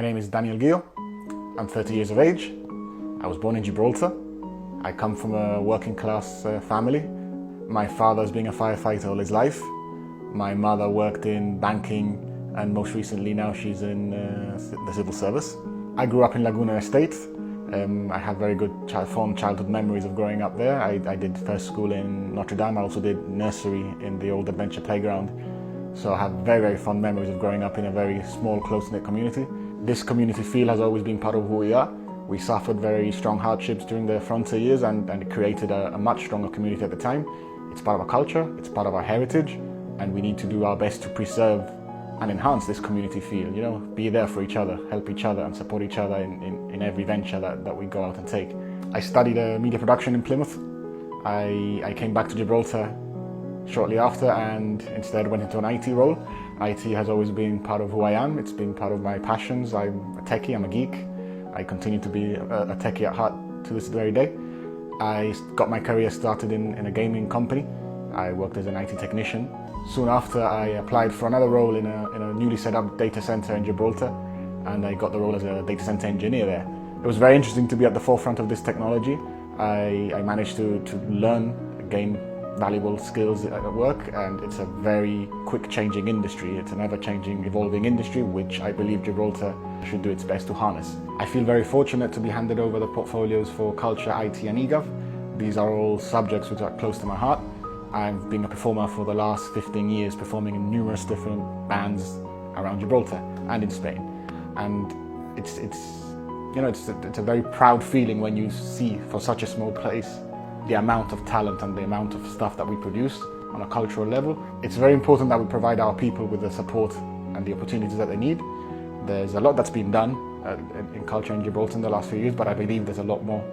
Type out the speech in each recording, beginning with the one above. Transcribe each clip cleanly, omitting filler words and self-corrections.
My name is Ghio. I'm 30 years of age. I was born in Gibraltar. I come from a working class family. My father has been a firefighter all his life. My mother worked in banking, and most recently now she's in the civil service. I grew up in Laguna Estate. I have very good fond childhood memories of growing up there. I did first school in Notre Dame. I also did nursery in the old adventure playground. So I have very, very fond memories of growing up in a very small, close-knit community. This community feel has always been part of who we are. We suffered very strong hardships during the frontier years and it created a much stronger community at the time. It's part of our culture, it's part of our heritage, and we need to do our best to preserve and enhance this community feel, be there for each other, help each other and support each other in every venture that we go out and take. I studied media production in Plymouth. I came back to Gibraltar shortly after and instead went into an IT role. IT has always been part of who I am. It's been part of my passions. I'm a techie, I'm a geek. I continue to be a techie at heart to this very day. I got my career started in a gaming company. I worked as an IT technician. Soon after, I applied for another role in a newly set up data center in Gibraltar, and I got the role as a data center engineer there. It was very interesting to be at the forefront of this technology. I managed to learn, gain valuable skills at work, and it's a very quick changing industry. It's an ever changing, evolving industry, which I believe Gibraltar should do its best to harness. I feel very fortunate to be handed over the portfolios for culture, IT and eGov. These are all subjects which are close to my heart. I've been a performer for the last 15 years, performing in numerous different bands around Gibraltar and in Spain. And it's a very proud feeling when you see, for such a small place, the amount of talent and the amount of stuff that we produce on a cultural level. It's very important that we provide our people with the support and the opportunities that they need. There's a lot that's been done in culture in Gibraltar in the last few years, but I believe there's a lot more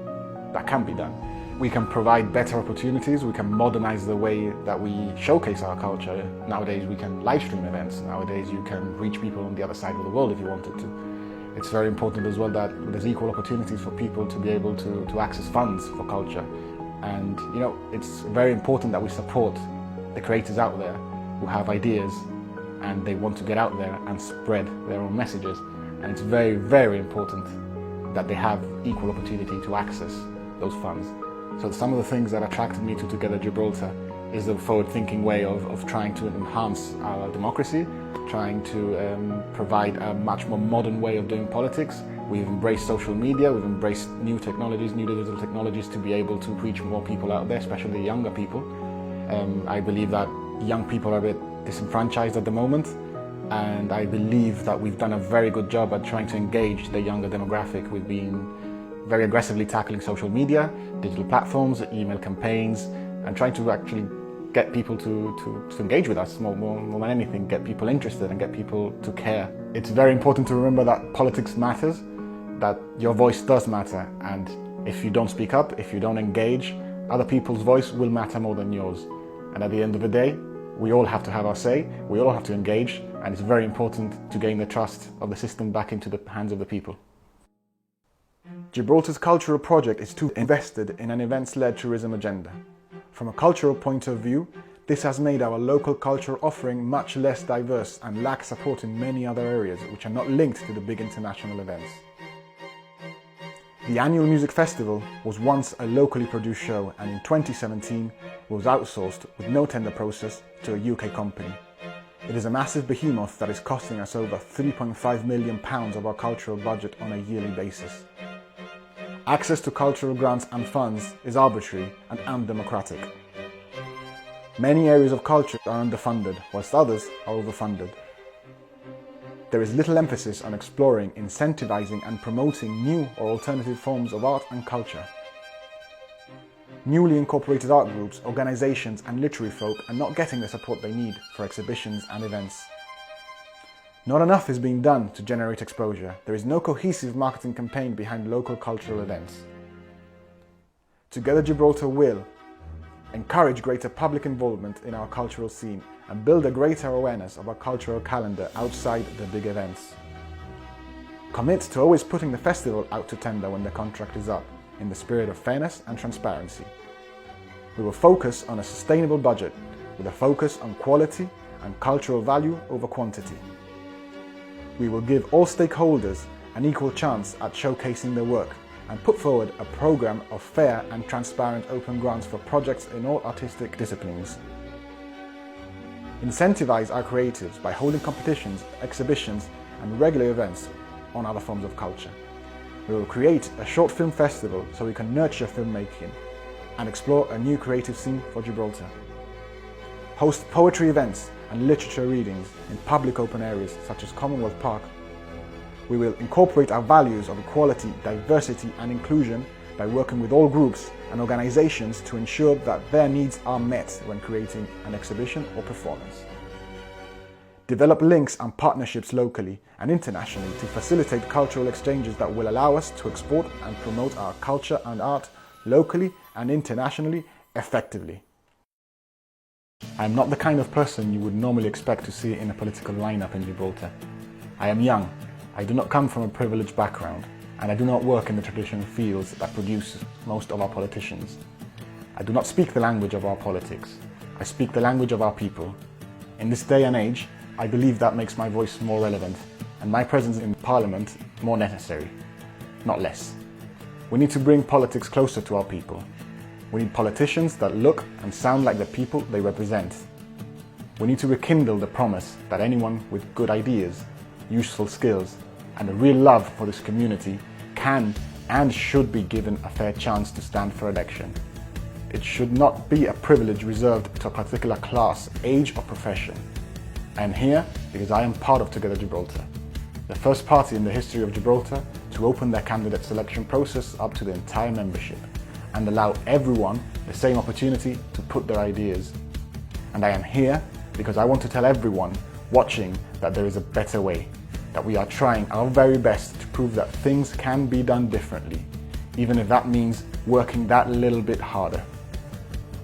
that can be done. We can provide better opportunities, we can modernize the way that we showcase our culture. Nowadays we can live stream events, nowadays you can reach people on the other side of the world if you wanted to. It's very important as well that there's equal opportunities for people to be able to access funds for culture. And it's very important that we support the creators out there who have ideas and they want to get out there and spread their own messages. And it's very, very important that they have equal opportunity to access those funds. So some of the things that attracted me to Together Gibraltar is the forward-thinking way of trying to enhance our democracy, trying to provide a much more modern way of doing politics. We've embraced social media, we've embraced new technologies, new digital technologies to be able to reach more people out there, especially younger people. I believe that young people are a bit disenfranchised at the moment, and I believe that we've done a very good job at trying to engage the younger demographic. We've been very aggressively tackling social media, digital platforms, email campaigns, and trying to actually get people to engage with us more than anything, get people interested and get people to care. It's very important to remember that politics matters, that your voice does matter, and if you don't speak up, if you don't engage, other people's voice will matter more than yours. And at the end of the day, we all have to have our say, we all have to engage, and it's very important to gain the trust of the system back into the hands of the people. Gibraltar's cultural project is too invested in an events-led tourism agenda. From a cultural point of view, this has made our local cultural offering much less diverse and lacks support in many other areas which are not linked to the big international events. The annual music festival was once a locally produced show, and in 2017 was outsourced with no tender process to a UK company. It is a massive behemoth that is costing us over £3.5 million of our cultural budget on a yearly basis. Access to cultural grants and funds is arbitrary and undemocratic. Many areas of culture are underfunded, whilst others are overfunded. There is little emphasis on exploring, incentivizing and promoting new or alternative forms of art and culture. Newly incorporated art groups, organizations and literary folk are not getting the support they need for exhibitions and events. Not enough is being done to generate exposure. There is no cohesive marketing campaign behind local cultural events. Together Gibraltar will encourage greater public involvement in our cultural scene and build a greater awareness of our cultural calendar outside the big events. Commit to always putting the festival out to tender when the contract is up, in the spirit of fairness and transparency. We will focus on a sustainable budget with a focus on quality and cultural value over quantity. We will give all stakeholders an equal chance at showcasing their work and put forward a program of fair and transparent open grants for projects in all artistic disciplines. Incentivize our creatives by holding competitions, exhibitions and regular events on other forms of culture. We will create a short film festival so we can nurture filmmaking and explore a new creative scene for Gibraltar. Host poetry events and literature readings in public open areas such as Commonwealth Park. We will incorporate our values of equality, diversity and inclusion by working with all groups and organizations to ensure that their needs are met when creating an exhibition or performance. Develop links and partnerships locally and internationally to facilitate cultural exchanges that will allow us to export and promote our culture and art locally and internationally effectively. I am not the kind of person you would normally expect to see in a political lineup in Gibraltar. I am young, I do not come from a privileged background, and I do not work in the traditional fields that produce most of our politicians. I do not speak the language of our politics. I speak the language of our people. In this day and age, I believe that makes my voice more relevant and my presence in Parliament more necessary, not less. We need to bring politics closer to our people. We need politicians that look and sound like the people they represent. We need to rekindle the promise that anyone with good ideas, useful skills, and a real love for this community can and should be given a fair chance to stand for election. It should not be a privilege reserved to a particular class, age or profession. I am here because I am part of Together Gibraltar, the first party in the history of Gibraltar to open their candidate selection process up to the entire membership and allow everyone the same opportunity to put their ideas. And I am here because I want to tell everyone watching that there is a better way, that we are trying our very best to prove that things can be done differently, even if that means working that little bit harder.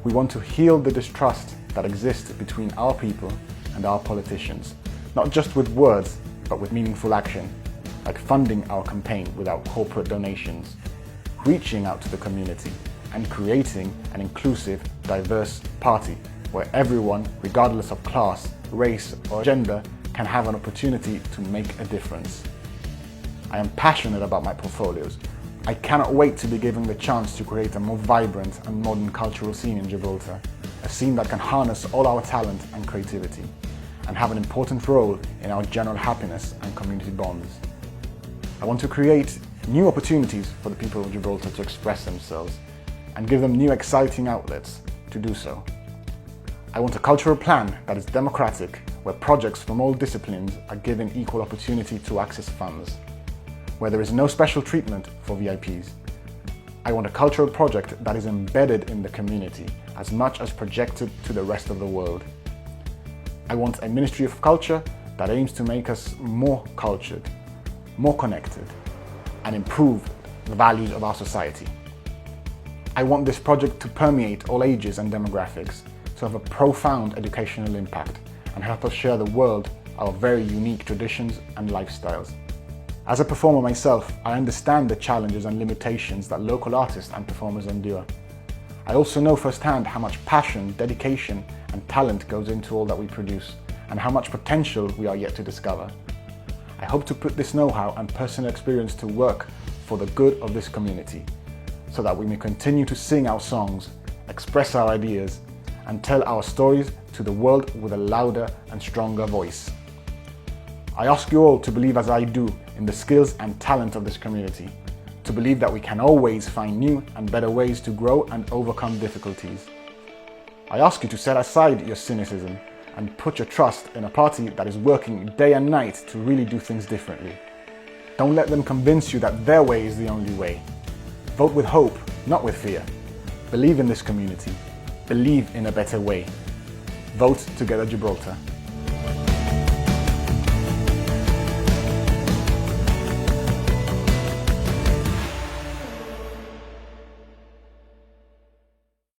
We want to heal the distrust that exists between our people and our politicians, not just with words, but with meaningful action, like funding our campaign without corporate donations, reaching out to the community, and creating an inclusive, diverse party where everyone, regardless of class, race, or gender, can have an opportunity to make a difference. I am passionate about my portfolios. I cannot wait to be given the chance to create a more vibrant and modern cultural scene in Gibraltar, a scene that can harness all our talent and creativity, and have an important role in our general happiness and community bonds. I want to create new opportunities for the people of Gibraltar to express themselves and give them new exciting outlets to do so. I want a cultural plan that is democratic, where projects from all disciplines are given equal opportunity to access funds, where there is no special treatment for VIPs. I want a cultural project that is embedded in the community as much as projected to the rest of the world. I want a Ministry of Culture that aims to make us more cultured, more connected, and improve the values of our society. I want this project to permeate all ages and demographics, to have a profound educational impact and help us share the world our very unique traditions and lifestyles. As a performer myself, I understand the challenges and limitations that local artists and performers endure. I also know firsthand how much passion, dedication and talent goes into all that we produce, and how much potential we are yet to discover. I hope to put this know-how and personal experience to work for the good of this community, so that we may continue to sing our songs, express our ideas, and tell our stories to the world with a louder and stronger voice. I ask you all to believe as I do in the skills and talent of this community, to believe that we can always find new and better ways to grow and overcome difficulties. I ask you to set aside your cynicism and put your trust in a party that is working day and night to really do things differently. Don't let them convince you that their way is the only way. Vote with hope, not with fear. Believe in this community. Believe in a better way. Vote Together Gibraltar.